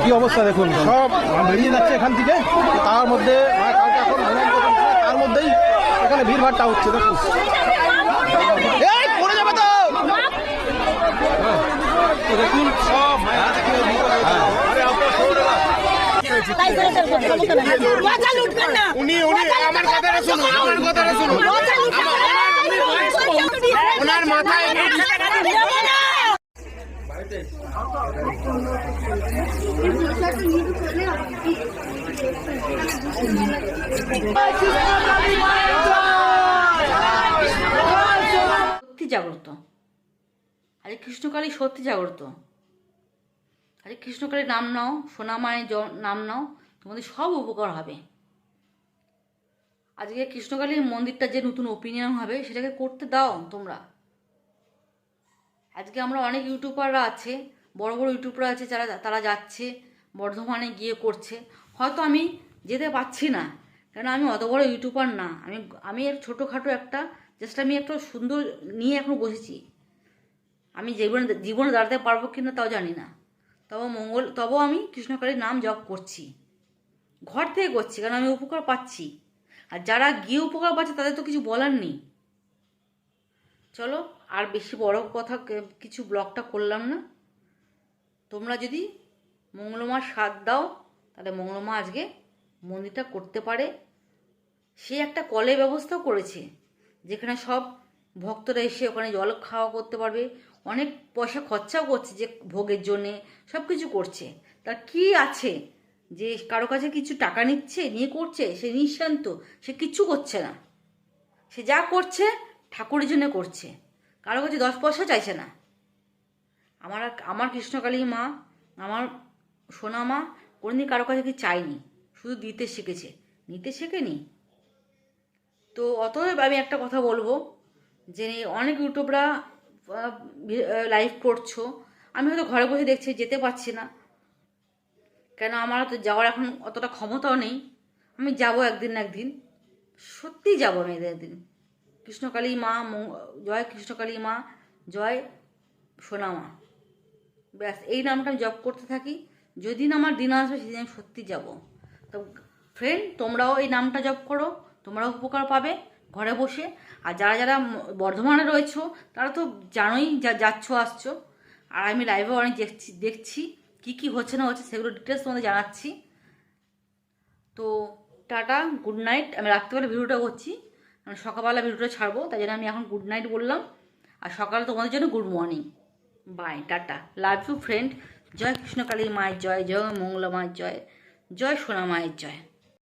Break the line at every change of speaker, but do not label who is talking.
কি অবস্থা দেখুন, সব বেরিয়ে যাচ্ছে এখান থেকে। তার মধ্যে কালকে এখন তার মধ্যেই এখানে ভিড়ভাড়টা হচ্ছে দেখুন। এই পড়ে যাবে তো দেখুন সব
উনি আমার কথাটা শুনুন, আমার কথাটা শুনুন। ওনার মাথায়
সত্যি জাগ্রত, আরে কৃষ্ণকালী সত্যি জাগ্রত। আরে কৃষ্ণকালীর নাম নাও, সোনা মায়ের নাম নাও, তোমাদের সব উপকার হবে। আজকে কৃষ্ণকালীর মন্দিরটা যে নতুন ওপিনিয়ন হবে সেটাকে করতে দাও তোমরা। আজকে আমরা অনেক ইউটিউবাররা আছে, বড় বড় ইউটিউবাররা আছে, তারা যাচ্ছে বর্ধমানে গিয়ে করছে। হয়তো আমি যেতে পারছি না, কারণ আমি অত বড় ইউটিউবার না। আমি ছোটোখাটো একটা জাস্ট আমি একটা সুন্দর নিয়ে এখন বসেছি। আমি জীবনে দাঁড়াতে পারবো কিনা তাও জানি না। তবেও আমি কৃষ্ণকালীর নাম জপ করছি, ঘর থেকে করছি, কারণ আমি উপকার পাচ্ছি। আর যারা গিয়ে উপকার পাচ্ছে তাদের তো কিছু বলার নেই। চলো আর বেশি বড় কথা কিছু ব্লগটা করলাম না। তোমরা যদি মঙ্গলমার সাথ দাও তাহলে মঙ্গলমা আজকে মন্দিরটা করতে পারে। সে একটা কলের ব্যবস্থাও করেছে, যেখানে সব ভক্তরা এসে ওখানে জল খাওয়া করতে পারবে। অনেক পয়সা খরচাও করছে, যে ভোগের জন্যে সব কিছু করছে। তার কি আছে যে কারো কাছে কিছু টাকা নিয়ে করছে? সে নিঃশান্ত, সে কিচ্ছু করছে না। সে যা করছে ঠাকুরের জন্য করছে, কারো কাছে 10 পয়সা চাইছে না। আমার কৃষ্ণকালী মা, আমার সোনা মা কোনোদিন কারো কাছে কি চায়নি, শুধু দিতে শিখেছে, নিতে শেখেনি। তো অতএব আমি একটা কথা বলবো, যে অনেক ইউটিউবরা লাইভ করছো, আমি হয়তো ঘরে বসে দেখছি, যেতে পারছি না, কেন আমার তো যাওয়ার এখন অতটা ক্ষমতাও নেই। আমি যাব একদিন না একদিন, সত্যিই যাবো আমি একদিন। কৃষ্ণকালী মা জয়, কৃষ্ণকালী মা জয়, সোনা মা, ব্যাস এই নামটা আমি জপ করতে থাকি। যেদিন আমার দিন আসবে সেদিন আমি সত্যি যাব। তো ফ্রেন্ড, তোমরাও এই নামটা জপ করো, তোমরাও উপকার পাবে ঘরে বসে। আর যারা বর্ধমানে রয়েছো তারা তো জানোই, যাচ্ছ আসছো। আর আমি লাইভে অনেক দেখছি কি হচ্ছে না হচ্ছে, সেগুলো ডিটেলস তোমাদের জানাচ্ছি। তো টাটা, গুড নাইট। আমি রাত্রিবেলা ভিডিওটা করছি, আমি সকালবেলা ভিডিওটা ছাড়বো, তাই জন্য আমি এখন গুড নাইট বললাম। আর সকালে তোমাদের জন্য good morning. Bye, tata, love you friend. জয় কৃষ্ণকালী মায়ের জয়, জয় মঙ্গলা মায়ের জয়, জয় সোনা মায়ের জয়।